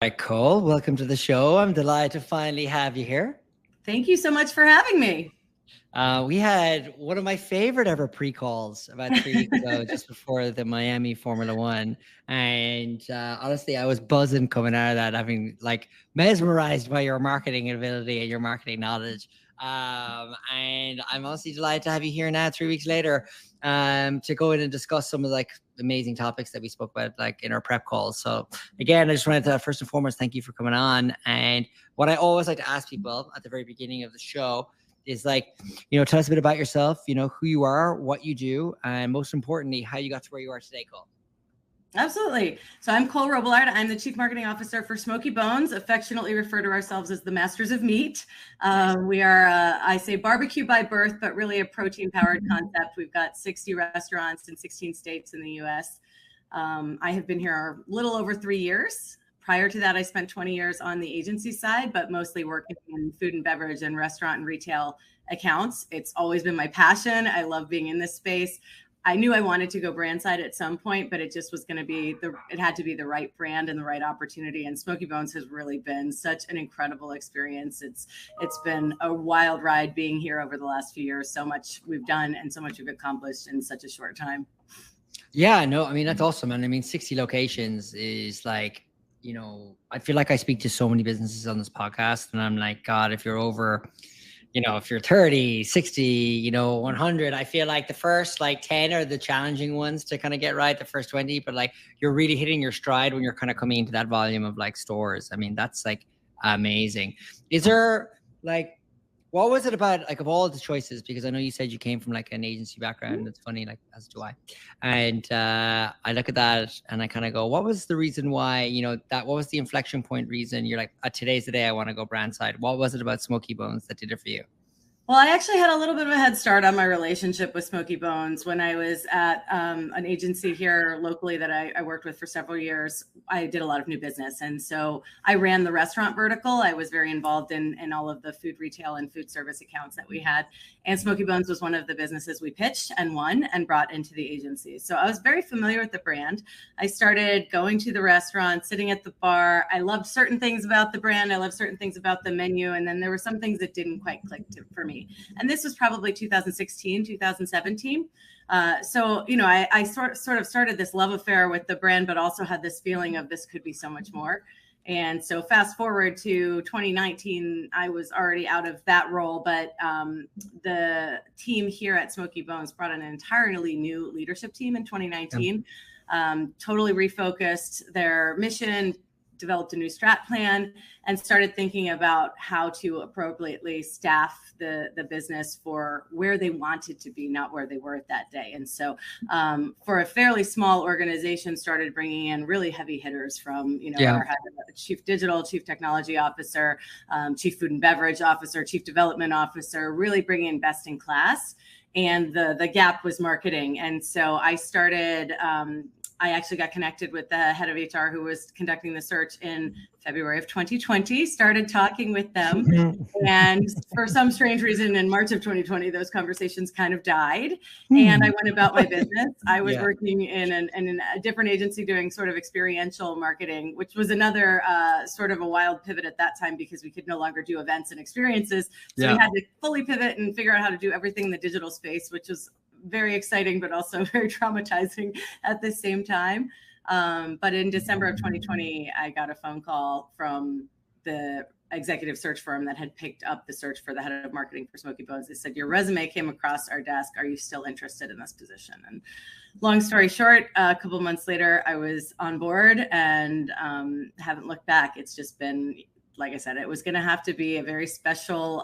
Cole, welcome to the show. I'm delighted to finally have you here. Thank you so much for having me. We had one of my favorite ever pre-calls about 3 weeks ago, just before the Miami Formula One. And honestly, I was buzzing coming out of that, having mesmerized by your marketing ability and your marketing knowledge. And I'm honestly delighted to have you here now, 3 weeks later, to go in and discuss some of amazing topics that we spoke about in our prep calls. So again, I just wanted to first and foremost thank you for coming on. And what I always like to ask people at the very beginning of the show is tell us a bit about yourself, who you are, what you do, and most importantly, how you got to where you are today, Cole. Absolutely. So I'm Nichole Robillard. I'm the Chief Marketing Officer for Smokey Bones, affectionately refer to ourselves as the Masters of Meat. We are, I say barbecue by birth, but really a protein-powered concept. We've got 60 restaurants in 16 states in the U.S. I have been here a little over 3 years. Prior to that, I spent 20 years on the agency side, but mostly working in food and beverage and restaurant and retail accounts. It's always been my passion. I love being in this space. I knew I wanted to go brand side at some point, but it just was going to be it had to be the right brand and the right opportunity. And Smokey Bones has really been such an incredible experience. It's been a wild ride being here over the last few years. So much we've done and so much we've accomplished in such a short time. Yeah, no, I mean, that's awesome. And I mean, 60 locations is I feel like I speak to so many businesses on this podcast and I'm like, God, if you're over, if you're 30, 60, 100, I feel like the first 10 are the challenging ones to kind of get right, the first 20, but you're really hitting your stride when you're kind of coming into that volume of stores. I mean, that's amazing. Is there what was it about, of all the choices, because I know you said you came from an agency background. It's funny, as do I. And I look at that and I kind of go, what was the reason why, what was the inflection point reason you're today's the day I want to go brand side? What was it about Smokey Bones that did it for you? Well, I actually had a little bit of a head start on my relationship with Smokey Bones when I was at an agency here locally that I worked with for several years. I did a lot of new business. And so I ran the restaurant vertical. I was very involved in all of the food retail and food service accounts that we had. And Smokey Bones was one of the businesses we pitched and won and brought into the agency. So I was very familiar with the brand. I started going to the restaurant, sitting at the bar. I loved certain things about the brand. I loved certain things about the menu. And then there were some things that didn't quite click for me. And this was probably 2016, 2017. So, I sort of started this love affair with the brand, but also had this feeling of this could be so much more. And so fast forward to 2019, I was already out of that role, but the team here at Smokey Bones brought an entirely new leadership team in 2019, totally refocused their mission, developed a new strat plan, and started thinking about how to appropriately staff the business for where they wanted to be, not where they were at that day. And so for a fairly small organization, started bringing in really heavy hitters from, our chief digital, chief technology officer, chief food and beverage officer, chief development officer, really bringing in best in class. And the gap was marketing. And so I started, I actually got connected with the head of HR who was conducting the search in February of 2020, started talking with them. And for some strange reason, in March of 2020, those conversations kind of died. And I went about my business. I was working in a different agency doing sort of experiential marketing, which was another sort of a wild pivot at that time because we could no longer do events and experiences. So we had to fully pivot and figure out how to do everything in the digital space, which was very exciting, but also very traumatizing at the same time. But in December of 2020, I got a phone call from the executive search firm that had picked up the search for the head of marketing for Smokey Bones. They said, your resume came across our desk. Are you still interested in this position? And long story short, a couple months later, I was on board and haven't looked back. It's just been, like I said, it was going to have to be a very special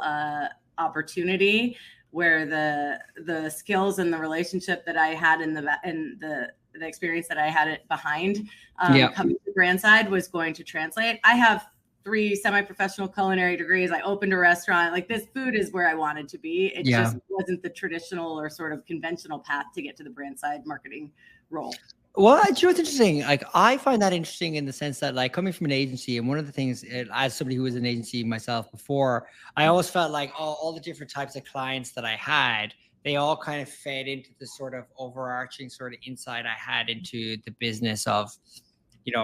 opportunity where the skills and the relationship that I had in the experience that I had it behind coming to brand side was going to translate. I have 3 semi-professional culinary degrees. I opened a restaurant. This food is where I wanted to be. It just wasn't the traditional or sort of conventional path to get to the brand side marketing role. Well, you know what's interesting? I find that interesting in the sense that coming from an agency, and one of the things as somebody who was in an agency myself before, I always felt like all the different types of clients that I had, they all kind of fed into the sort of overarching sort of insight I had into the business of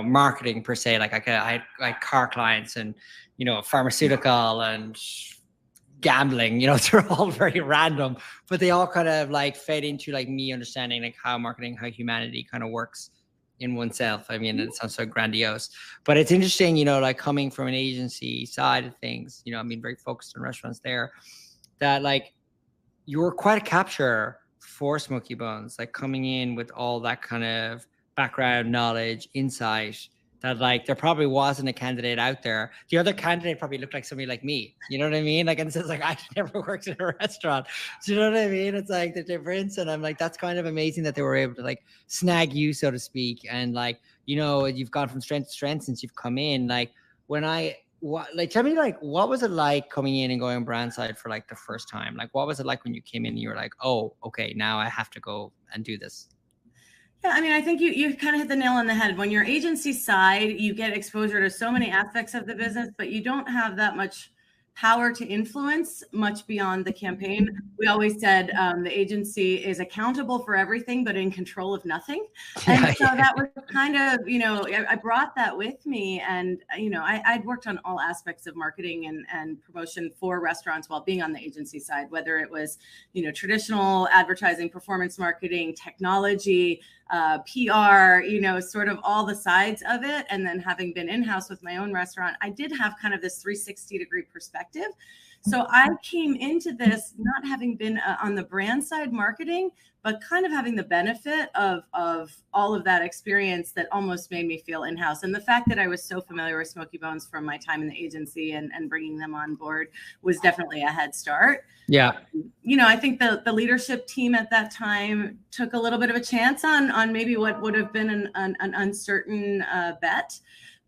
marketing per se. Like I had car clients and, pharmaceutical and gambling, they're all very random, but they all kind of like fed into like me understanding like how marketing, how humanity kind of works in oneself. I mean, it sounds so grandiose, but it's interesting, like coming from an agency side of things, very focused on restaurants there, that like you were quite a capture for Smokey Bones, like coming in with all that kind of background knowledge, insight, that like there probably wasn't a candidate out there. The other candidate probably looked like somebody like me. You know what I mean? Like, and it says like, I never worked in a restaurant. Do you know what I mean? It's like the difference. And I'm like, that's kind of amazing that they were able to like snag you, so to speak. And like, you've gone from strength to strength since you've come in. Like tell me, like, what was it like coming in and going brand side for like the first time? Like, what was it like when you came in and you were like, oh, okay, now I have to go and do this? Yeah, I mean, I think you kind of hit the nail on the head. When you're agency side, you get exposure to so many aspects of the business, but you don't have that much power to influence much beyond the campaign. We always said the agency is accountable for everything, but in control of nothing. And so that was kind of, I brought that with me. And, I'd worked on all aspects of marketing and promotion for restaurants while being on the agency side, whether it was, traditional advertising, performance marketing, technology, PR, sort of all the sides of it. And then having been in-house with my own restaurant, I did have kind of this 360-degree perspective. So I came into this not having been on the brand side marketing, but kind of having the benefit of all of that experience that almost made me feel in-house. And the fact that I was so familiar with Smokey Bones from my time in the agency and bringing them on board was definitely a head start. Yeah. I think the leadership team at that time took a little bit of a chance on maybe what would have been an uncertain bet.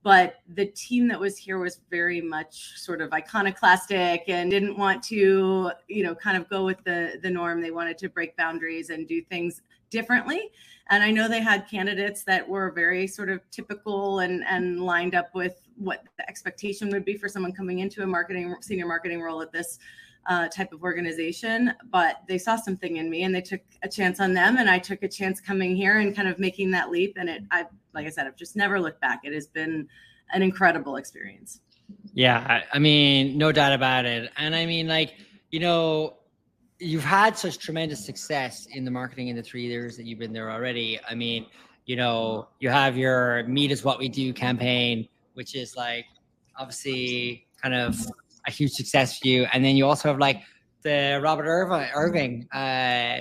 But the team that was here was very much sort of iconoclastic and didn't want to, kind of go with the norm. They wanted to break boundaries and do things differently. And I know they had candidates that were very sort of typical and lined up with what the expectation would be for someone coming into a senior marketing role at this type of organization, but they saw something in me and they took a chance on them. And I took a chance coming here and kind of making that leap. And like I said, I've just never looked back. It has been an incredible experience. Yeah. I mean, no doubt about it. And I mean, like, you've had such tremendous success in the marketing in the 3 years that you've been there already. I mean, you have your Meat is What We Do campaign, which is like obviously kind of a huge success for you. And then you also have like the Robert Irvine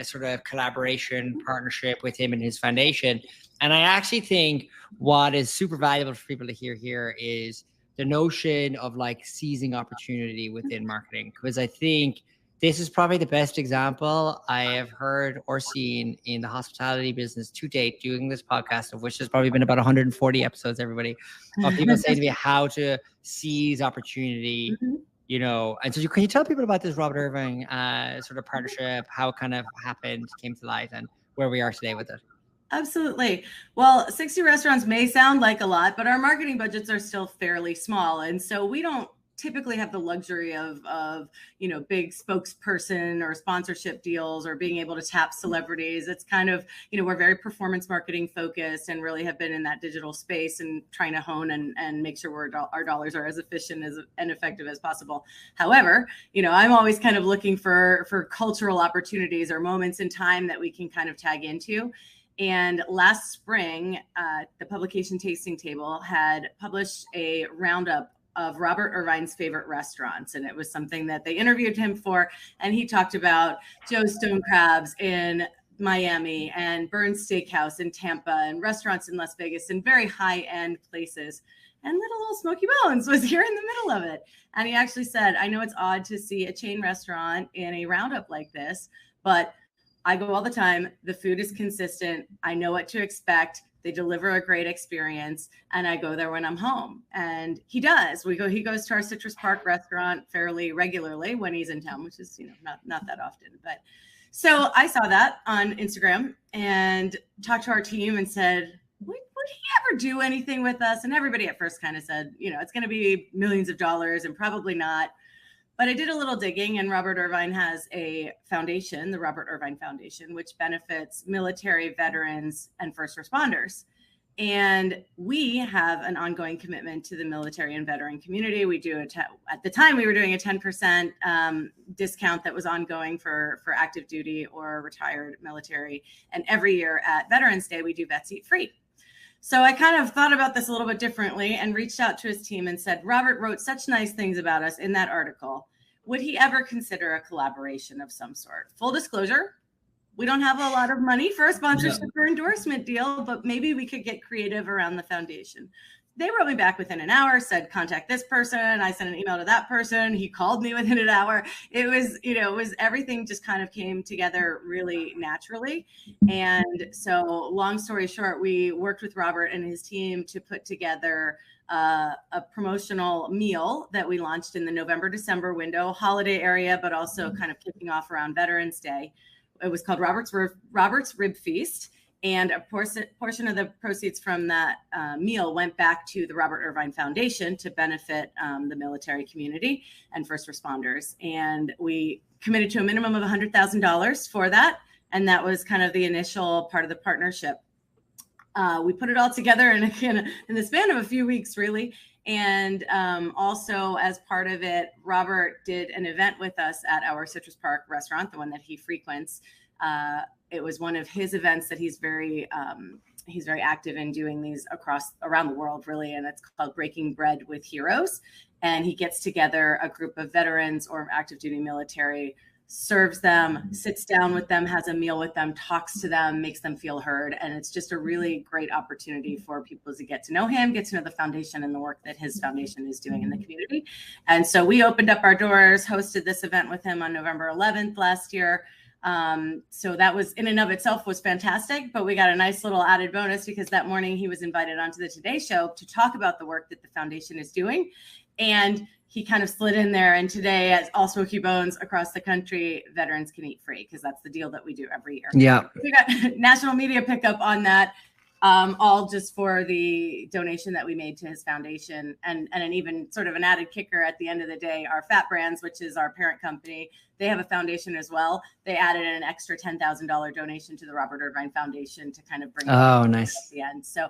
sort of collaboration partnership with him and his foundation. And I actually think what is super valuable for people to hear here is the notion of like seizing opportunity within marketing. Because I think this is probably the best example I have heard or seen in the hospitality business to date doing this podcast, of which there's probably been about 140 episodes, everybody, of people saying to me how to seize opportunity. And so can you tell people about this Robert Irvine sort of partnership, how it kind of happened, came to light, and where we are today with it? Absolutely. Well, 60 restaurants may sound like a lot, but our marketing budgets are still fairly small. And so we don't typically have the luxury of big spokesperson or sponsorship deals or being able to tap celebrities. It's kind of, we're very performance marketing focused and really have been in that digital space and trying to hone and make sure our dollars are as efficient and effective as possible. However, I'm always kind of looking for cultural opportunities or moments in time that we can kind of tag into. And last spring, the publication Tasting Table had published a roundup of Robert Irvine's favorite restaurants. And it was something that they interviewed him for. And he talked about Joe's Stone Crabs in Miami and Burns Steakhouse in Tampa and restaurants in Las Vegas and very high-end places. And little old Smokey Bones was here in the middle of it. And he actually said, I know it's odd to see a chain restaurant in a roundup like this, but I go all the time. The food is consistent. I know what to expect. They deliver a great experience, and I go there when I'm home. And he does. He goes to our Citrus Park restaurant fairly regularly when he's in town, which is, not that often. But so I saw that on Instagram and talked to our team and said, would he ever do anything with us? And everybody at first kind of said, it's going to be millions of dollars and probably not. But I did a little digging, and Robert Irvine has a foundation, the Robert Irvine Foundation, which benefits military, veterans, and first responders. And we have an ongoing commitment to the military and veteran community. We do at the time we were doing a 10% discount that was ongoing for active duty or retired military. And every year at Veterans Day, we do Vets Eat Free. So I kind of thought about this a little bit differently and reached out to his team and said, Robert wrote such nice things about us in that article. Would he ever consider a collaboration of some sort? Full disclosure, we don't have a lot of money for a sponsorship or endorsement deal, but maybe we could get creative around the foundation. They wrote me back within an hour, said, contact this person. I sent an email to that person. He called me within an hour. It was everything just kind of came together really naturally. And so long story short, we worked with Robert and his team to put together a promotional meal that we launched in the November-December window, holiday area, but also kind of kicking off around Veterans Day. It was called Robert's Rib Feast, and a portion of the proceeds from that meal went back to the Robert Irvine Foundation to benefit the military community and first responders. And we committed to a minimum of $100,000 for that, and that was kind of the initial part of the partnership. We put it all together in the span of a few weeks, really. And also as part of it, Robert did an event with us at our Citrus Park restaurant, the one that he frequents. It was one of his events that he's very active in doing these around the world, really. And it's called Breaking Bread with Heroes. And he gets together a group of veterans or active duty military, serves them, sits down with them, has a meal with them, talks to them, makes them feel heard. And it's just a really great opportunity for people to get to know him, get to know the foundation and the work that his foundation is doing in the community. And so we opened up our doors, hosted this event with him on November 11th last year. So that was in and of itself was fantastic, but we got a nice little added bonus because that morning he was invited onto the Today Show to talk about the work that the foundation is doing. And he kind of slid in there. And today, at all Smokey Bones across the country, veterans can eat free because that's the deal that we do every year. Yeah. We got national media pickup on that, all just for the donation that we made to his foundation. And an even sort of an added kicker at the end of the day, our Fat Brands, which is our parent company, they have a foundation as well. They added an extra $10,000 donation to the Robert Irvine Foundation to kind of bring nice at the end. So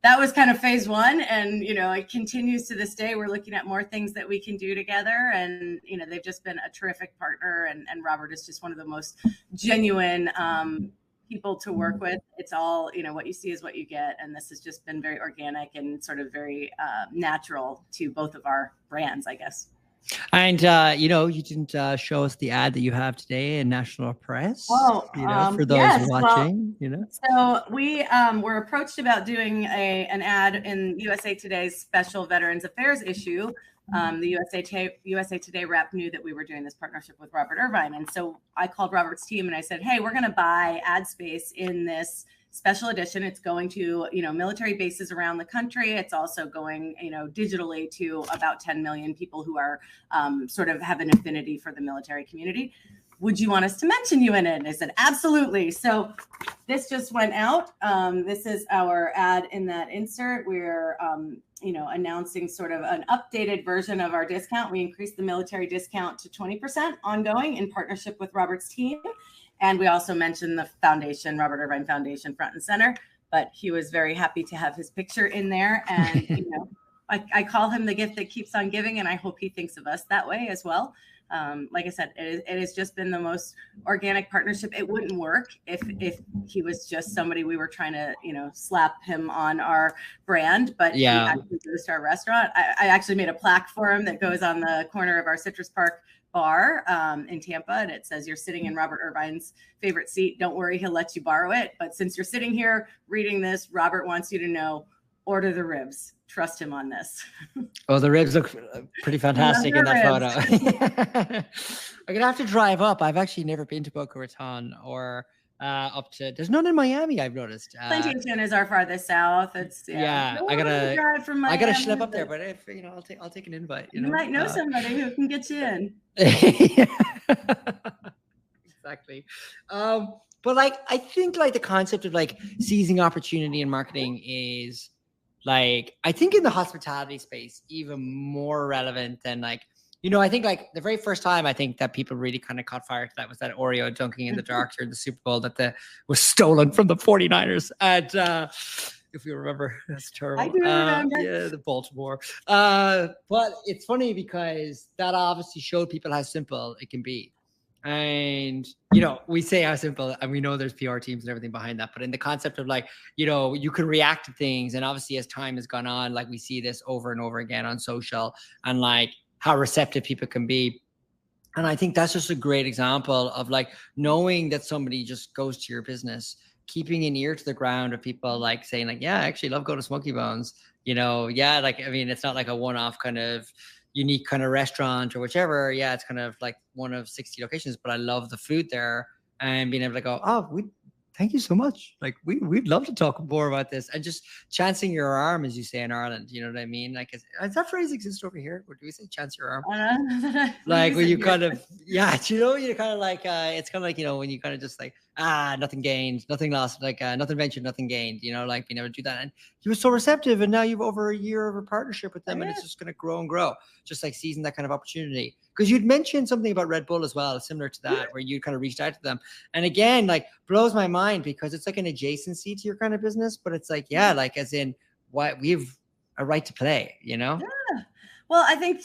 that was kind of phase one. And, it continues to this day. We're looking at more things that we can do together. And, they've just been a terrific partner. And Robert is just one of the most genuine people to work with. It's all, what you see is what you get. And this has just been very organic and sort of very natural to both of our brands, I guess. And, you didn't show us the ad that you have today in national press, for those watching, So we were approached about doing an ad in USA Today's special Veterans Affairs issue. The USA Today rep knew that we were doing this partnership with Robert Irvine. And so I called Robert's team and I said, hey, we're going to buy ad space in this special edition. It's going to, military bases around the country. It's also going, digitally to about 10 million people who are sort of have an affinity for the military community. Would you want us to mention you in it? And I said, absolutely. So this just went out. This is our ad in that insert. We're, announcing sort of an updated version of our discount. We increased the military discount to 20% ongoing in partnership with Robert's team. And we also mentioned the foundation, Robert Irvine Foundation, front and center. But he was very happy to have his picture in there. And, I call him the gift that keeps on giving. And I hope he thinks of us that way as well. Like I said, it has just been the most organic partnership. It wouldn't work if he was just somebody we were trying to, slap him on our brand. But he actually goes to our restaurant. I actually made a plaque for him that goes on the corner of our Citrus Park bar in Tampa, and it says, you're sitting in Robert Irvine's favorite seat. Don't worry, he'll let you borrow it. But since you're sitting here reading this, Robert wants you to know, order the ribs. Trust him on this. Oh, the ribs look pretty fantastic in that photo. I'm gonna have to drive up. I've actually never been to Boca Raton or up to. There's none in Miami, I've noticed. Plantation is our farthest south. It's I gotta drive from Miami, I gotta schlep up there, but if I'll take an invite. You might know somebody who can get you in. Exactly. But I think the concept of seizing opportunity in marketing is I think in the hospitality space even more relevant than I think the very first time I think that people really kind of caught fire to that was that Oreo dunking in the dark during the Super Bowl that was stolen from the 49ers. And if you remember. That's I terrible. do remember. Yeah, the Baltimore. But it's funny because that obviously showed people how simple it can be. And, we say how simple, and we know there's PR teams and everything behind that. But in the concept of like, you can react to things. And obviously, as time has gone on, like we see this over and over again on social, and like how receptive people can be. And I think that's just a great example of like knowing that somebody just goes to your business, keeping an ear to the ground of people like saying like, yeah, I actually love going to Smokey Bones. Yeah, like, I mean, it's not like a one-off kind of unique kind of restaurant or whichever. Yeah, it's kind of like one of 60 locations, but I love the food there, and being able to go, oh, thank you so much. Like we'd love to talk more about this, and just chancing your arm, as you say in Ireland. You know what I mean? Like, does that phrase exist over here? Or do we say chance your arm? Like when you kind of, yeah, you're kind of like, it's kind of like, when you kind of just like, nothing gained, nothing lost, like nothing ventured, nothing gained, like being able to do that. And he was so receptive, and now you've over a year of a partnership with them, and it's just going to grow and grow, just like seizing that kind of opportunity. Because you'd mentioned something about Red Bull as well, similar to that, where you kind of reached out to them. And again, like blows my mind because it's like an adjacency to your kind of business, but it's like, yeah, like as in what we've a right to play, Yeah. Well, I think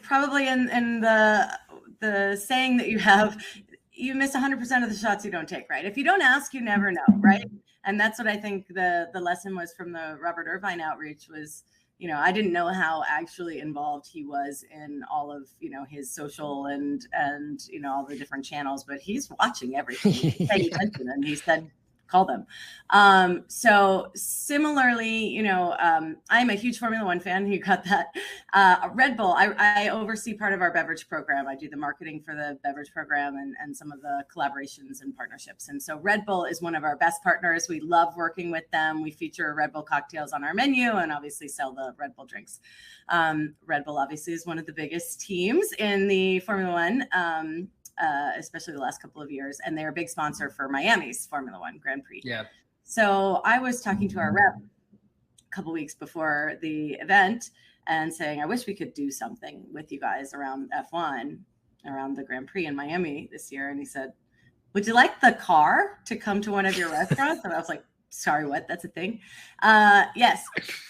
probably in the saying that you have, you miss 100% of the shots you don't take, right? If you don't ask, you never know, right? And that's what I think the lesson was from the Robert Irvine outreach was, I didn't know how actually involved he was in all of, his social and all the different channels, but he's watching everything. He's paying attention, and he said, call them. So similarly, I'm a huge Formula One fan. You got that. Red Bull, I oversee part of our beverage program. I do the marketing for the beverage program and some of the collaborations and partnerships. And so Red Bull is one of our best partners. We love working with them. We feature Red Bull cocktails on our menu and obviously sell the Red Bull drinks. Red Bull obviously is one of the biggest teams in the Formula One, especially the last couple of years. And they're a big sponsor for Miami's Formula One Grand Prix. Yeah. So I was talking to our rep a couple weeks before the event and saying, I wish we could do something with you guys around F1, around the Grand Prix in Miami this year. And he said, would you like the car to come to one of your restaurants? And I was like, sorry, what? That's a thing? Yes.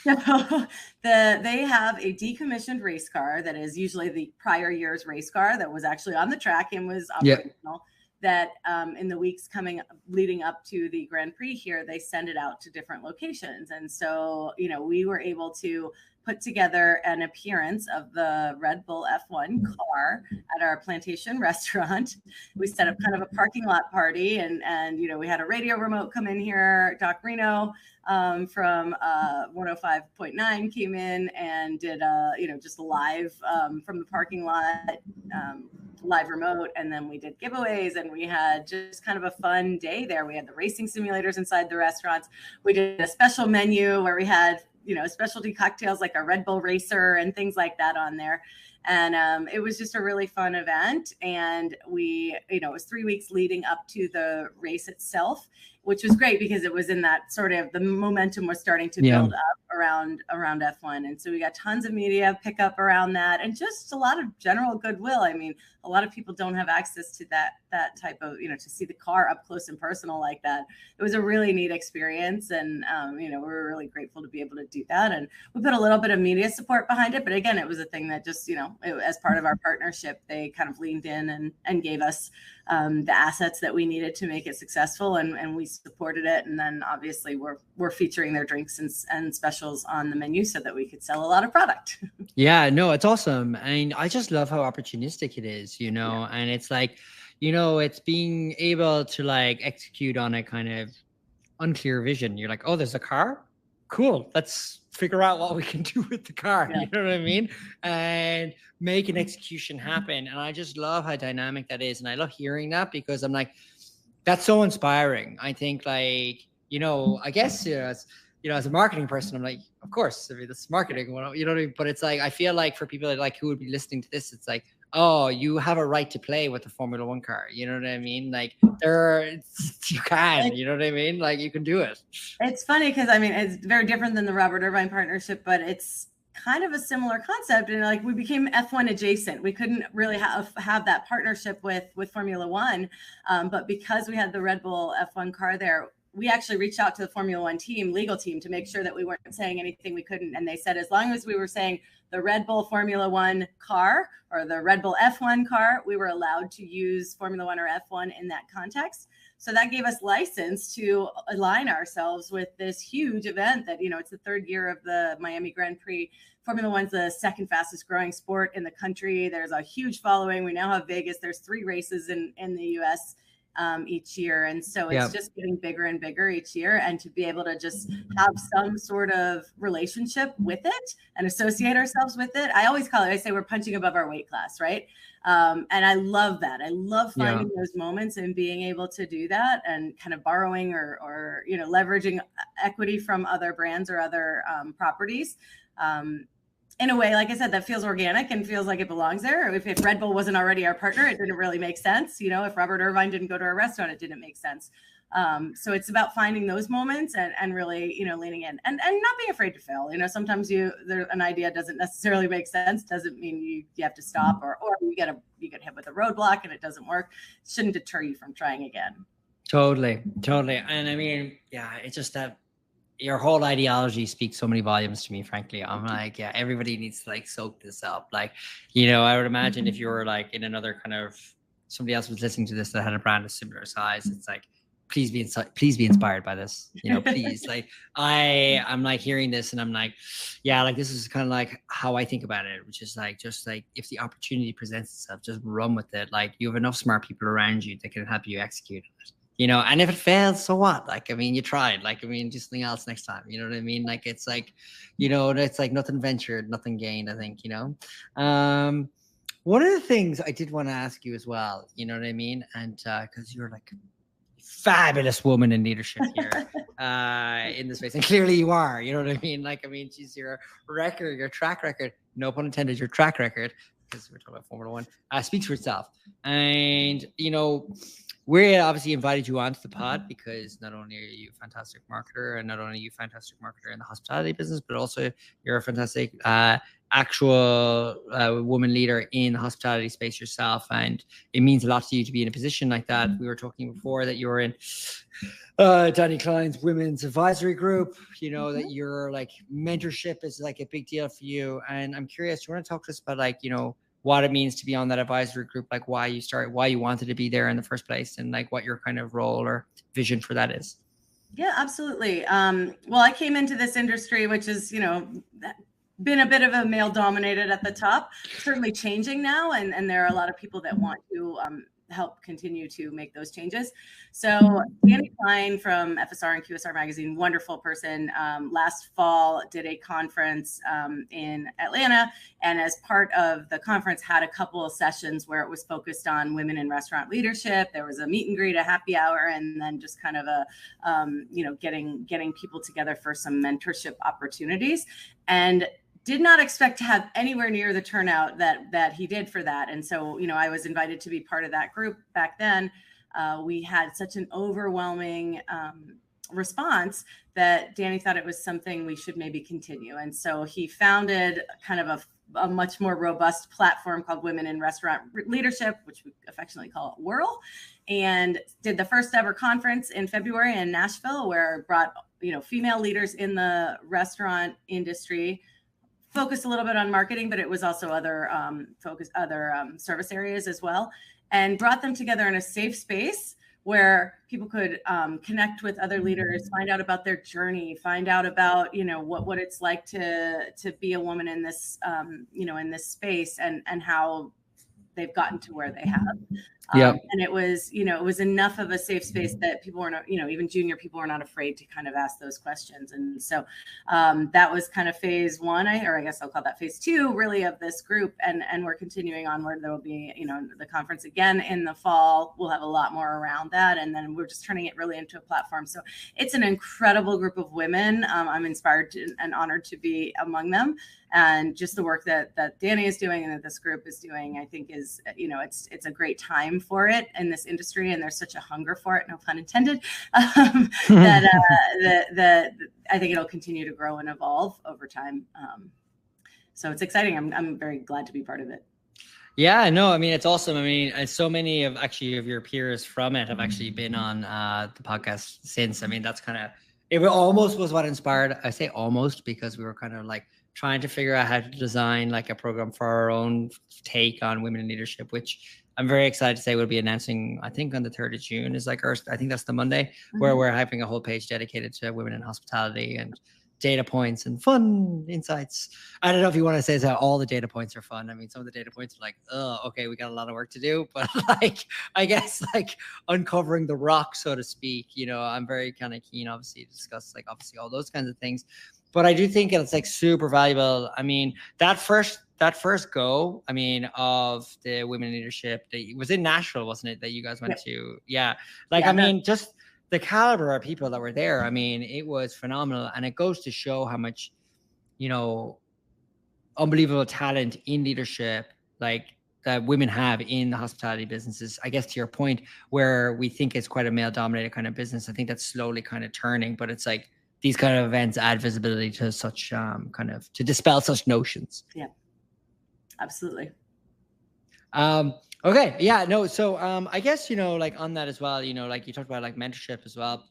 So they have a decommissioned race car that is usually the prior year's race car that was actually on the track and was operational. That in the weeks leading up to the Grand Prix here, they send it out to different locations. And so, we were able to put together an appearance of the Red Bull F1 car at our Plantation restaurant. We set up kind of a parking lot party, and we had a radio remote come in here. Doc Reno from 105.9 came in and did just live from the parking lot, live remote, and then we did giveaways, and we had just kind of a fun day there. We had the racing simulators inside the restaurants. We did a special menu where we had specialty cocktails like a Red Bull Racer and things like that on there. And it was just a really fun event. And we, it was 3 weeks leading up to the race itself, which was great because it was in that sort of the momentum was starting to build up around F1. And so we got tons of media pickup around that and just a lot of general goodwill. I mean, a lot of people don't have access to that type of, to see the car up close and personal like that. It was a really neat experience. And, we were really grateful to be able to do that. And we put a little bit of media support behind it. But again, it was a thing that just, as part of our partnership, they kind of leaned in and gave us the assets that we needed to make it successful. And we supported it. And then obviously we're featuring their drinks and specials on the menu so that we could sell a lot of product. Yeah, no, it's awesome. And I just love how opportunistic it is, and it's like, it's being able to like execute on a kind of unclear vision. You're like, oh, there's a car? Cool. Let's figure out what we can do with the car. Yeah. You know what I mean? And make an execution happen. And I just love how dynamic that is. And I love hearing that because I'm like, that's so inspiring. I think like, I guess, as a marketing person, I'm like, of course, I mean, this is marketing, you know what I mean? But it's like, I feel like for people that like who would be listening to this, it's like, oh, you have a right to play with the Formula One car. You know what I mean? Like you can, you know what I mean? Like you can do it. It's funny because I mean, it's very different than the Robert Irvine partnership, but it's kind of a similar concept. And like we became F1 adjacent. We couldn't really have that partnership with Formula One. But because we had the Red Bull F1 car there, we actually reached out to the Formula One team, legal team, to make sure that we weren't saying anything we couldn't. And they said, as long as we were saying the Red Bull Formula One car or the Red Bull F1 car, we were allowed to use Formula One or F1 in that context. So that gave us license to align ourselves with this huge event that, it's the third year of the Miami Grand Prix. Formula One's the second fastest growing sport in the country. There's a huge following. We now have Vegas. There's 3 races in the US each year. And so it's just getting bigger and bigger each year. And to be able to just have some sort of relationship with it and associate ourselves with it. I always call it, I say we're punching above our weight class, right? And I love that. I love finding those moments and being able to do that and kind of borrowing or leveraging equity from other brands or other properties. In a way, like I said, that feels organic and feels like it belongs there. If Red Bull wasn't already our partner, it didn't really make sense. If Robert Irvine didn't go to our restaurant, it didn't make sense. So it's about finding those moments and really, leaning in and not being afraid to fail. Sometimes an idea doesn't necessarily make sense. Doesn't mean you have to stop or you get hit with a roadblock and it doesn't work. It shouldn't deter you from trying again. Totally. And I mean, it's just that your whole ideology speaks so many volumes to me, frankly. I'm like, everybody needs to soak this up. I would imagine if you were in another kind of, somebody else was listening to this that had a brand of similar size, it's like, please be inspired by this, please. I'm hearing this and I'm like, this is kind of how I think about it, which is just if the opportunity presents itself, just run with it. You have enough smart people around you that can help you execute it. And if it fails, so what? You tried. Do something else next time. You know what I mean? It's it's nothing ventured, nothing gained, I think, one of the things I did want to ask you as well, you know what I mean? And because you're a fabulous woman in leadership here in this space. And clearly you are, you know what I mean? She's your record, your track record, no pun intended, your track record, because we're talking about Formula One, speaks for itself. And, we obviously invited you onto the pod because not only are you a fantastic marketer and not only are you a fantastic marketer in the hospitality business, but also you're a fantastic actual woman leader in the hospitality space yourself. And it means a lot to you to be in a position like that. We were talking before that you were in Danny Klein's women's advisory group, that your mentorship is a big deal for you. And I'm curious, do you want to talk to us about what it means to be on that advisory group, why you wanted to be there in the first place, and what your kind of role or vision for that is? Yeah, absolutely. Well, I came into this industry, which is, been a bit of a male dominated at the top, certainly changing now. And there are a lot of people that want to help continue to make those changes. So Danny Klein from FSR and QSR Magazine, wonderful person, last fall did a conference in Atlanta. And as part of the conference had a couple of sessions where it was focused on women in restaurant leadership. There was a meet and greet, a happy hour, and then just kind of a, getting people together for some mentorship opportunities. And did not expect to have anywhere near the turnout that he did for that. And so, I was invited to be part of that group back then. We had such an overwhelming response that Danny thought it was something we should maybe continue. And so he founded kind of a much more robust platform called Women in Restaurant Leadership, which we affectionately call it Whirl, and did the first ever conference in February in Nashville, where it brought, female leaders in the restaurant industry, focused a little bit on marketing, but it was also other service areas as well, and brought them together in a safe space where people could connect with other leaders, find out about their journey, find out about what it's like to be a woman in this in this space and how they've gotten to where they have. And it was enough of a safe space that people were not, even junior people were not afraid to kind of ask those questions. And so that was kind of phase one, or I guess I'll call that phase two, really, of this group. And we're continuing onward. There will be, the conference again in the fall. We'll have a lot more around that. And then we're just turning it really into a platform. So it's an incredible group of women. I'm inspired and honored to be among them. And just the work that Danny is doing and that this group is doing, I think is, it's a great time for it in this industry. And there's such a hunger for it, no pun intended, that I think it'll continue to grow and evolve over time. So it's exciting. I'm very glad to be part of it. Yeah, no, I mean, it's awesome. I mean, so many of actually of your peers from it have actually been on the podcast since. I mean, that's kind of, it almost was what inspired, I say almost because we were kind of like trying to figure out how to design like a program for our own take on women in leadership, which I'm very excited to say we'll be announcing, I think on the 3rd of June is like our, I think that's the Monday, where we're having a whole page dedicated to women in hospitality and data points and fun insights. I don't know if you want to say that all the data points are fun. I mean, some of the data points are like, oh, okay, we got a lot of work to do, but like, I guess like uncovering the rock, so to speak, you know, I'm very kind of keen, obviously, to discuss like obviously all those kinds of things. But I do think it's like super valuable. I mean, that first go, I mean, of the women in leadership, that was in Nashville, wasn't it? That you guys went to? Yeah. Like, I mean, just the caliber of people that were there, I mean, it was phenomenal. And it goes to show how much, you know, unbelievable talent in leadership, like that women have in the hospitality businesses. I guess to your point, where we think it's quite a male dominated kind of business, I think that's slowly kind of turning, but it's like these kind of events add visibility to such kind of, to dispel such notions. Yeah, absolutely. Okay. Yeah, no. So, I guess, you know, like on that as well, you know, like you talked about like mentorship as well.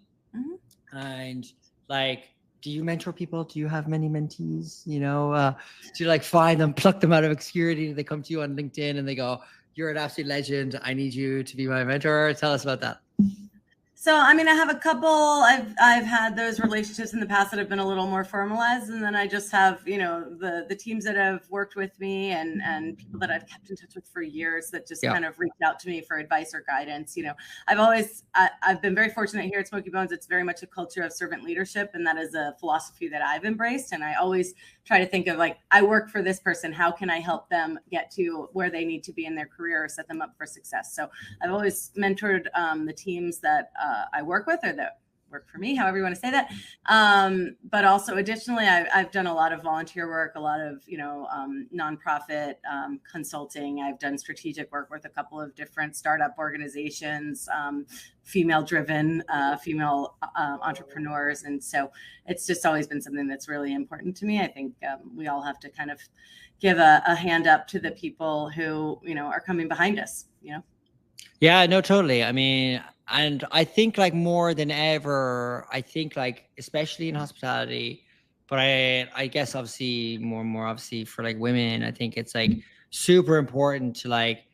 And like, do you mentor people? Do you have many mentees? You know, do you like find them, pluck them out of obscurity? Do they come to you on LinkedIn and they go, you're an absolute legend, I need you to be my mentor? Tell us about that. So, I mean, I have a couple, I've had those relationships in the past that have been a little more formalized. And then I just have, you know, the teams that have worked with me and people that I've kept in touch with for years that just kind of reached out to me for advice or guidance. You know, I've been very fortunate here at Smokey Bones. It's very much a culture of servant leadership. And that is a philosophy that I've embraced. And I always try to think of like, I work for this person. How can I help them get to where they need to be in their career or set them up for success? So I've always mentored the teams that I work with or that work for me, however you want to say that. But also additionally, I've done a lot of volunteer work, a lot of, you know, nonprofit consulting. I've done strategic work with a couple of different startup organizations, female driven, female entrepreneurs. And so it's just always been something that's really important to me. I think we all have to kind of give a hand up to the people who, you know, are coming behind us, you know? Yeah, no, totally. I mean, and I think like more than ever, I think like, especially in hospitality, but I guess obviously more and more obviously for like women, I think it's like super important to like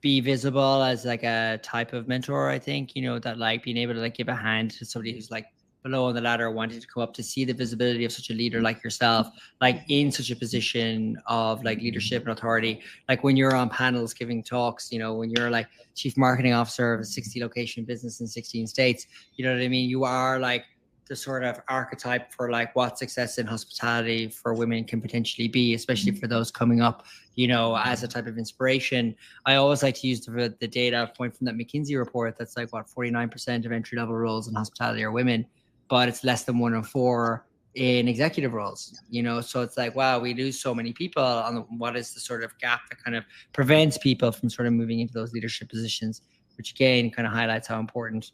be visible as like a type of mentor. I think, you know, that like being able to like give a hand to somebody who's like below on the ladder, wanting to come up, to see the visibility of such a leader like yourself, like in such a position of like leadership and authority. Like when you're on panels giving talks, you know, when you're like chief marketing officer of a 60 location business in 16 states, you know what I mean? You are like the sort of archetype for like what success in hospitality for women can potentially be, especially for those coming up, you know, as a type of inspiration. I always like to use the data point from that McKinsey report that's like what 49% of entry level roles in hospitality are women, but it's less than 1 in 4 in executive roles, you know? So it's like, wow, we lose so many people on what is the sort of gap that kind of prevents people from sort of moving into those leadership positions, which again, kind of highlights how important,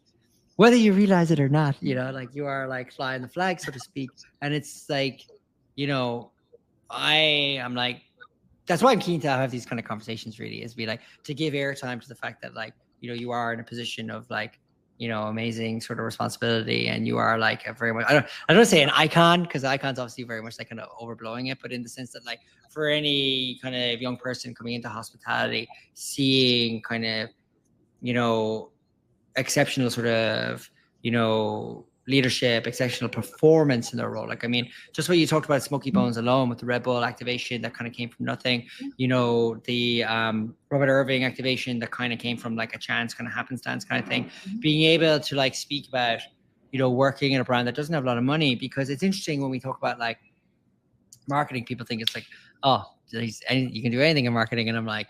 whether you realize it or not, you know, like you are like flying the flag, so to speak. And it's like, you know, I'm like, that's why I'm keen to have these kind of conversations really, is be like, to give airtime to the fact that like, you know, you are in a position of like, you know, amazing sort of responsibility, and you are like a very much, I don't say an icon, because icon's obviously very much like kind of overblowing it, but in the sense that like for any kind of young person coming into hospitality, seeing kind of, you know, exceptional sort of, you know, leadership, exceptional performance in their role. Like, I mean, just what you talked about Smokey Bones alone with the Red Bull activation that kind of came from nothing, you know, the Robert Irvine activation that kind of came from like a chance, kind of happenstance kind of thing, being able to like speak about, you know, working in a brand that doesn't have a lot of money. Because it's interesting when we talk about like marketing, people think it's like, oh, you can do anything in marketing. And I'm like,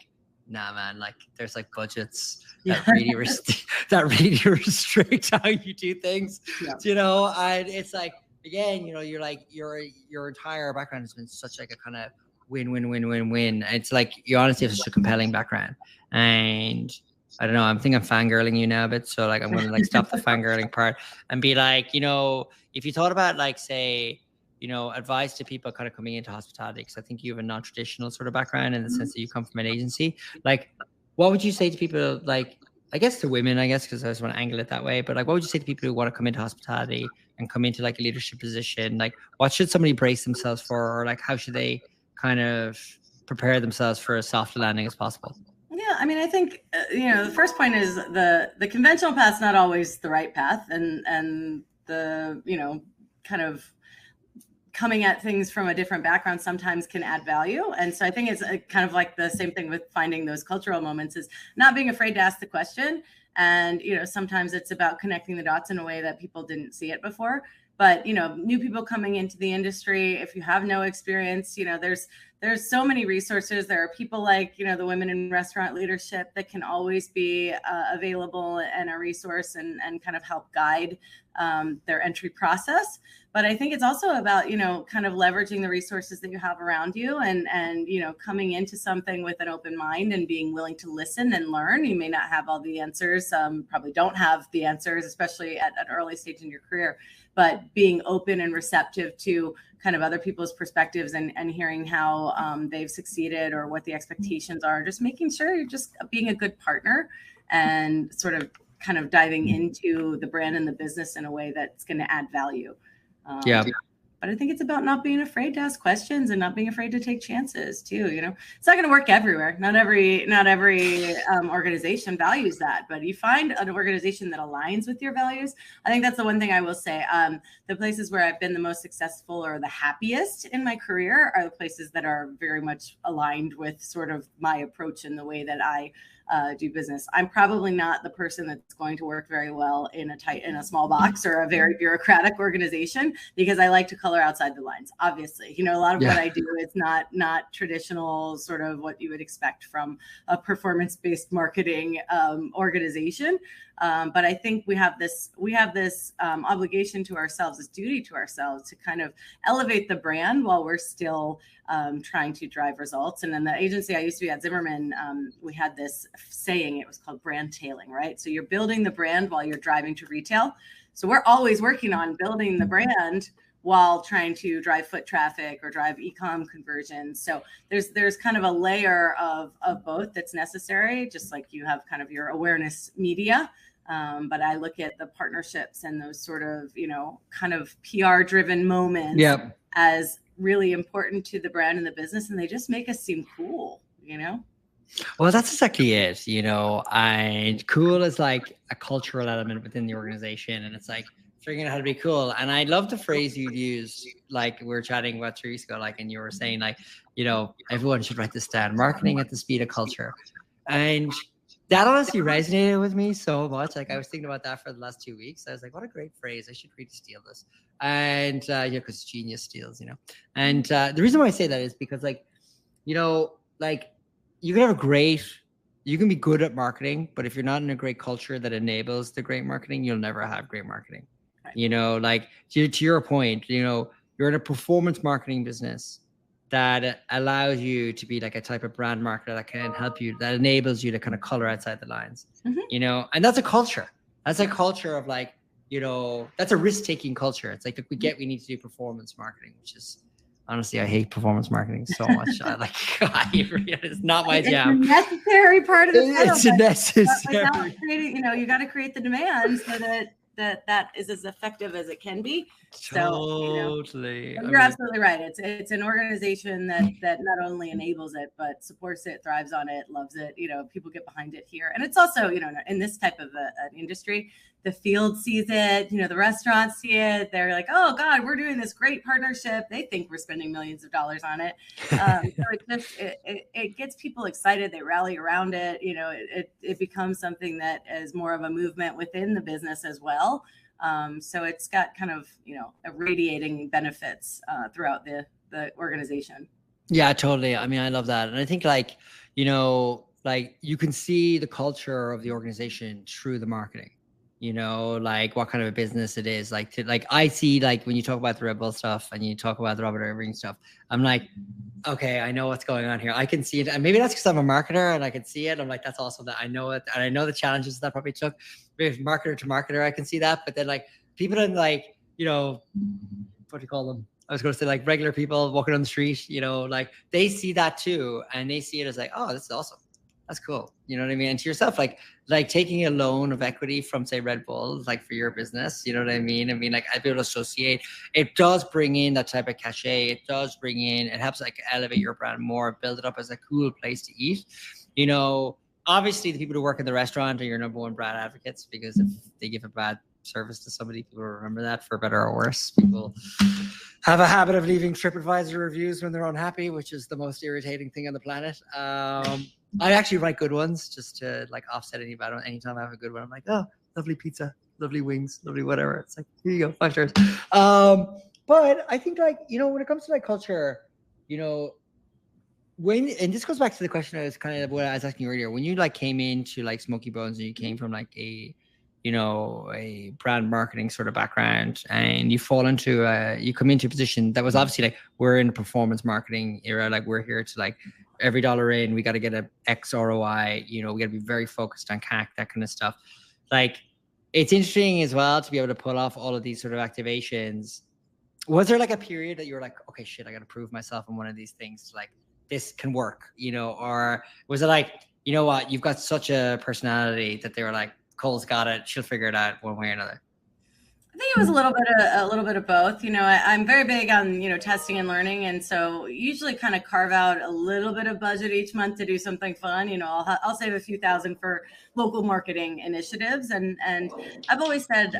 nah, man, like there's like budgets that really restrict how you do things, you know? And it's like, again, you know, you're like, your entire background has been such like a kind of win. And it's like, you honestly have such a compelling background. And I don't know, I'm fangirling you now a bit. So like, I'm going to like stop the fangirling part and be like, you know, if you thought about like, say, advice to people kind of coming into hospitality? Because I think you have a non-traditional sort of background in the sense that you come from an agency. Like, what would you say to people, like, I guess to women, because I just want to angle it that way, but like, what would you say to people who want to come into hospitality and come into like a leadership position? Like, what should somebody brace themselves for, or like, how should they kind of prepare themselves for as soft a landing as possible? Yeah, I mean, I think the first point is the conventional path's not always the right path, and the kind of coming at things from a different background sometimes can add value. And so I think it's kind of like the same thing with finding those cultural moments, is not being afraid to ask the question. And sometimes it's about connecting the dots in a way that people didn't see it before. But new people coming into the industry, if you have no experience, there's so many resources. There are people like the Women in Restaurant Leadership that can always be available and a resource and kind of help guide their entry process. But I think it's also about kind of leveraging the resources that you have around you, and coming into something with an open mind and being willing to listen and learn. You may not have all the answers, probably don't have the answers, especially at an early stage in your career, but being open and receptive to kind of other people's perspectives and hearing how they've succeeded or what the expectations are. Just making sure you're just being a good partner and sort of kind of diving into the brand and the business in a way that's going to add value. But I think it's about not being afraid to ask questions and not being afraid to take chances too. It's not going to work everywhere. Not every organization values that, but you find an organization that aligns with your values. I think that's the one thing I will say. The places where I've been the most successful or the happiest in my career are the places that are very much aligned with sort of my approach and the way that I do business. I'm probably not the person that's going to work very well in a small box or a very bureaucratic organization, because I like to color outside the lines. Obviously, a lot of what I do is not traditional, sort of what you would expect from a performance-based marketing organization. But I think we have this obligation to ourselves, this duty to ourselves, to kind of elevate the brand while we're still trying to drive results. And then the agency I used to be at, Zimmerman, we had this saying, it was called brand tailing, right? So you're building the brand while you're driving to retail. So we're always working on building the brand while trying to drive foot traffic or drive e-com conversions. So there's kind of a layer of both that's necessary, just like you have kind of your awareness media. But I look at the partnerships and those sort of, kind of PR driven moments as really important to the brand and the business. And they just make us seem cool, Well, that's exactly it, and cool is like a cultural element within the organization. And it's like figuring out how to be cool. And I love the phrase you used, like we were chatting about 3 weeks ago, like, and you were saying like, everyone should write this down, marketing at the speed of culture. And that honestly resonated with me so much. Like I was thinking about that for the last 2 weeks. I was like, what a great phrase. I should really steal this. And because genius steals, And the reason why I say that is because like, like you can be good at marketing, but if you're not in a great culture that enables the great marketing, you'll never have great marketing. Right. Like to your point, you're in a performance marketing business that allows you to be like a type of brand marketer that can help you, that enables you to kind of color outside the lines, and that's a culture. That's a culture of like, that's a risk-taking culture. It's like, look, we need to do performance marketing, which is honestly, I hate performance marketing so much. It's not my jam. It's a necessary part of the funnel. It's a necessary. Without creating, you got to create the demand so that is as effective as it can be. Totally. So, you're absolutely right. It's an organization that not only enables it, but supports it, thrives on it, loves it. People get behind it here. And it's also, in this type of an industry, the field sees it, the restaurants see it. They're like, oh God, we're doing this great partnership. They think we're spending millions of dollars on it. So it gets people excited. They rally around it. It becomes something that is more of a movement within the business as well. So it's got kind of, radiating benefits throughout the organization. Yeah, totally. I mean, I love that. And I think like, like you can see the culture of the organization through the marketing, like what kind of a business it is. Like I see, like when you talk about the Red Bull stuff and you talk about the Robert Irvine stuff, I'm like, okay, I know what's going on here. I can see it. And maybe that's because I'm a marketer and I can see it. I'm like, that's awesome that I know it. And I know the challenges that probably took. Maybe marketer to marketer, I can see that. But then like people in like, what do you call them? I was going to say like regular people walking on the street, you know, like they see that too. And they see it as like, oh, this is awesome. That's cool. You know what I mean? And to yourself, like taking a loan of equity from say Red Bull, like for your business, you know what I mean? I mean, like I'd be able to associate, it does bring in that type of cachet. It does bring in, it helps like elevate your brand more, build it up as a cool place to eat. You know, obviously the people who work in the restaurant are your number one brand advocates, because if they give a bad service to somebody, people will remember that for better or worse. People have a habit of leaving TripAdvisor reviews when they're unhappy, which is the most irritating thing on the planet. I actually write good ones just to like offset any bad one. Anytime I have a good one, I'm like, oh, lovely pizza, lovely wings, lovely whatever. It's like, here you go, 5 stars. But I think like, you know, when it comes to like culture, you know, and this goes back to the question I was kind of what I was asking you earlier, when you like came into like Smokey Bones and you came from like a, you know, a brand marketing sort of background, and you fall into you come into a position that was obviously like, we're in a performance marketing era. Like we're here to like every dollar in, we got to get a X ROI, you know, we got to be very focused on CAC, that kind of stuff. Like it's interesting as well to be able to pull off all of these sort of activations. Was there like a period that you were like, okay, shit, I got to prove myself in one of these things, like this can work, you know? Or was it like, you know what, you've got such a personality that they were like, Cole's got it, she'll figure it out one way or another? I think it was a little bit of both. You know, I'm very big on, you know, testing and learning. And so usually kind of carve out a little bit of budget each month to do something fun. You know, I'll save a few thousand for local marketing initiatives. And I've always said,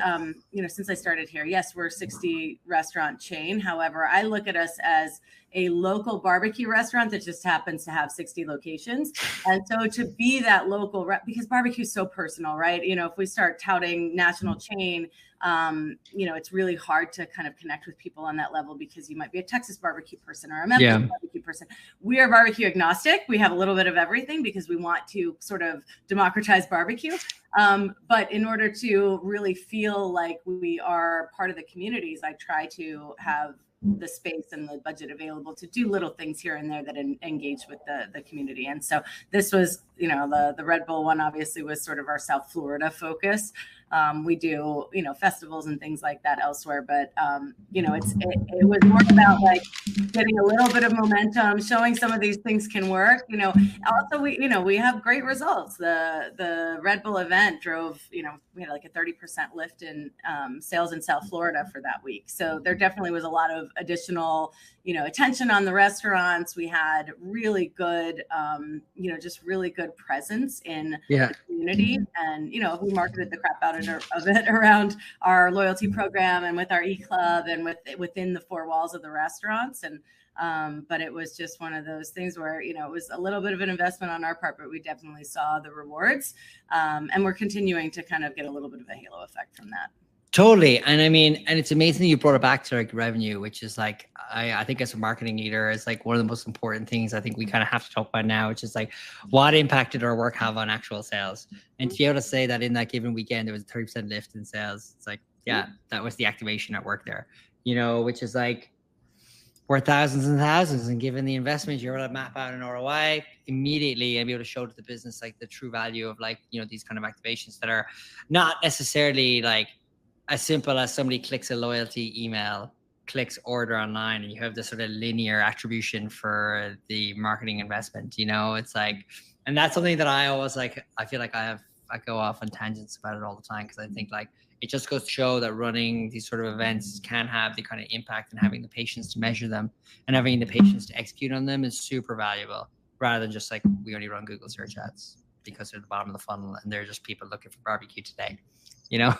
you know, since I started here, yes, we're a 60 restaurant chain. However, I look at us as a local barbecue restaurant that just happens to have 60 locations. And so to be that local, because barbecue is so personal, right? You know, if we start touting national chain, you know, it's really hard to kind of connect with people on that level, because you might be a Texas barbecue person or a Memphis barbecue person. We are barbecue agnostic. We have a little bit of everything because we want to sort of democratize barbecue. But in order to really feel like we are part of the communities, I try to have the space and the budget available to do little things here and there that engage with the community. And so this was, you know, the Red Bull one obviously was sort of our South Florida focus. We do, you know, festivals and things like that elsewhere, but you know, it was more about like getting a little bit of momentum, showing some of these things can work. You know, also we have great results. The Red Bull event drove, you know, we had like a 30% lift in sales in South Florida for that week. So there definitely was a lot of additional, you know, attention on the restaurants. We had really good, you know, just really good presence in the community. And, you know, we marketed the crap out of it around our loyalty program and with our e-club and within the 4 walls of the restaurants. And, but it was just one of those things where, you know, it was a little bit of an investment on our part, but we definitely saw the rewards. And we're continuing to kind of get a little bit of a halo effect from that. Totally. And I mean, and it's amazing that you brought it back to like revenue, which is like, I think as a marketing leader, it's like one of the most important things I think we kind of have to talk about now, which is like, what impact did our work have on actual sales? And to be able to say that in that given weekend, there was a 30% lift in sales. It's like, yeah, that was the activation at work there, you know, which is like worth thousands and thousands. And given the investment, you're able to map out an ROI immediately and be able to show to the business, like the true value of like, you know, these kind of activations that are not necessarily like as simple as somebody clicks a loyalty email, clicks order online, and you have this sort of linear attribution for the marketing investment. You know, it's like, and that's something that I always like, I feel like I go off on tangents about it all the time, because I think like it just goes to show that running these sort of events can have the kind of impact, and having the patience to measure them and having the patience to execute on them is super valuable, rather than just like, we only run Google search ads because they're at the bottom of the funnel and they're just people looking for barbecue today. You know,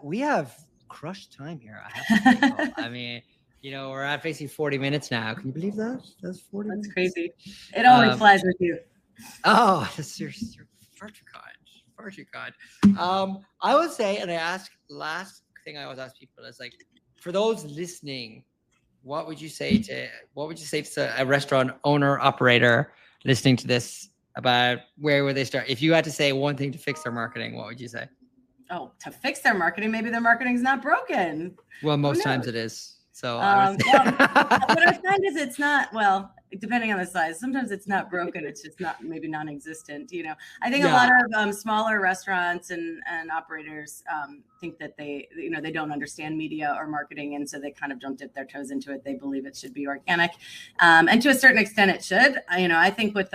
we have crushed time here. I have to say, I mean, you know, we're at basically 40 minutes now. Can you believe that? That's 40 minutes. That's crazy. It always flies with you. Oh, you're far too kind. Far too kind. I would say, and last thing I always ask people is like, for those listening, what would you say to a restaurant owner operator listening to this about where would they start? If you had to say one thing to fix their marketing, what would you say? Oh, to fix their marketing, maybe their marketing's not broken. Well, most times it is. So what I find is it's not, well, depending on the size. Sometimes it's not broken. It's just not, maybe non-existent, you know. I think Yeah. a lot of smaller restaurants and operators think that they, you know, they don't understand media or marketing. And so they kind of don't dip their toes into it. They believe it should be organic. And to a certain extent it should. You know, I think with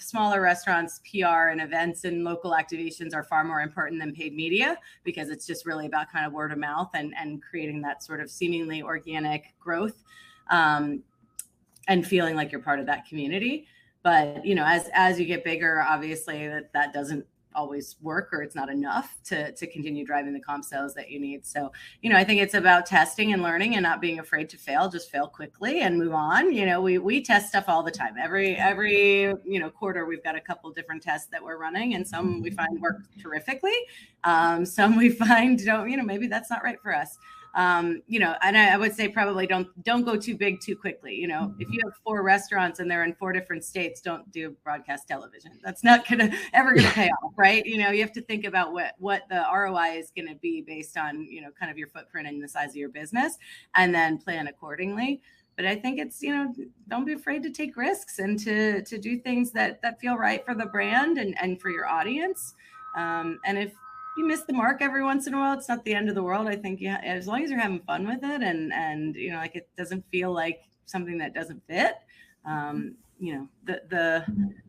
smaller restaurants, PR and events and local activations are far more important than paid media, because it's just really about kind of word of mouth and creating that sort of seemingly organic growth. And feeling like you're part of that community. But, you know, as you get bigger, obviously that doesn't always work, or it's not enough to continue driving the comp sales that you need. So, you know, I think it's about testing and learning and not being afraid to fail. Just fail quickly and move on. You know, we test stuff all the time. Every you know, quarter we've got a couple different tests that we're running, and some we find work terrifically. Some we find don't, you know, maybe that's not right for us. You know, and I would say probably don't go too big too quickly. You know, if you have 4 restaurants and they're in 4 different states, don't do broadcast television. That's not ever gonna pay off, right? You know, you have to think about what the ROI is going to be based on, you know, kind of your footprint and the size of your business, and then plan accordingly. But I think it's, you know, don't be afraid to take risks and to do things that feel right for the brand and for your audience. And if you miss the mark every once in a while, it's not the end of the world. I think, yeah, as long as you're having fun with it and you know, like it doesn't feel like something that doesn't fit, you know, the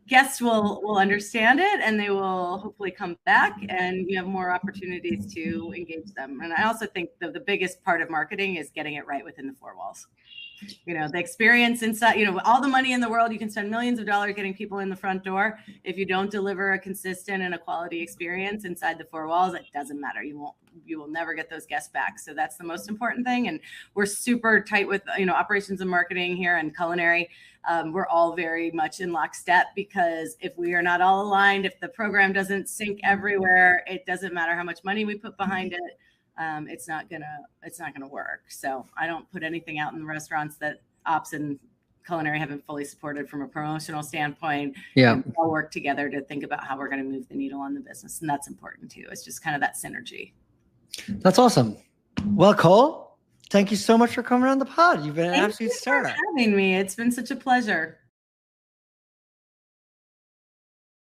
guests will understand it, and they will hopefully come back, and you have more opportunities to engage them. And I also think the biggest part of marketing is getting it right within the 4 walls. You know, the experience inside, you know, all the money in the world, you can spend millions of dollars getting people in the front door. If you don't deliver a consistent and a quality experience inside the 4 walls, it doesn't matter. You will never get those guests back. So that's the most important thing. And we're super tight with, you know, operations and marketing here and culinary. We're all very much in lockstep, because if we are not all aligned, if the program doesn't sync everywhere, it doesn't matter how much money we put behind it. It's not gonna work. So I don't put anything out in the restaurants that ops and culinary haven't fully supported from a promotional standpoint. Yeah, and we all work together to think about how we're going to move the needle on the business, and that's important too. It's just kind of that synergy. That's awesome. Well, Cole, thank you so much for coming on the pod. You've been an absolute star. Thank you for having me. It's been such a pleasure.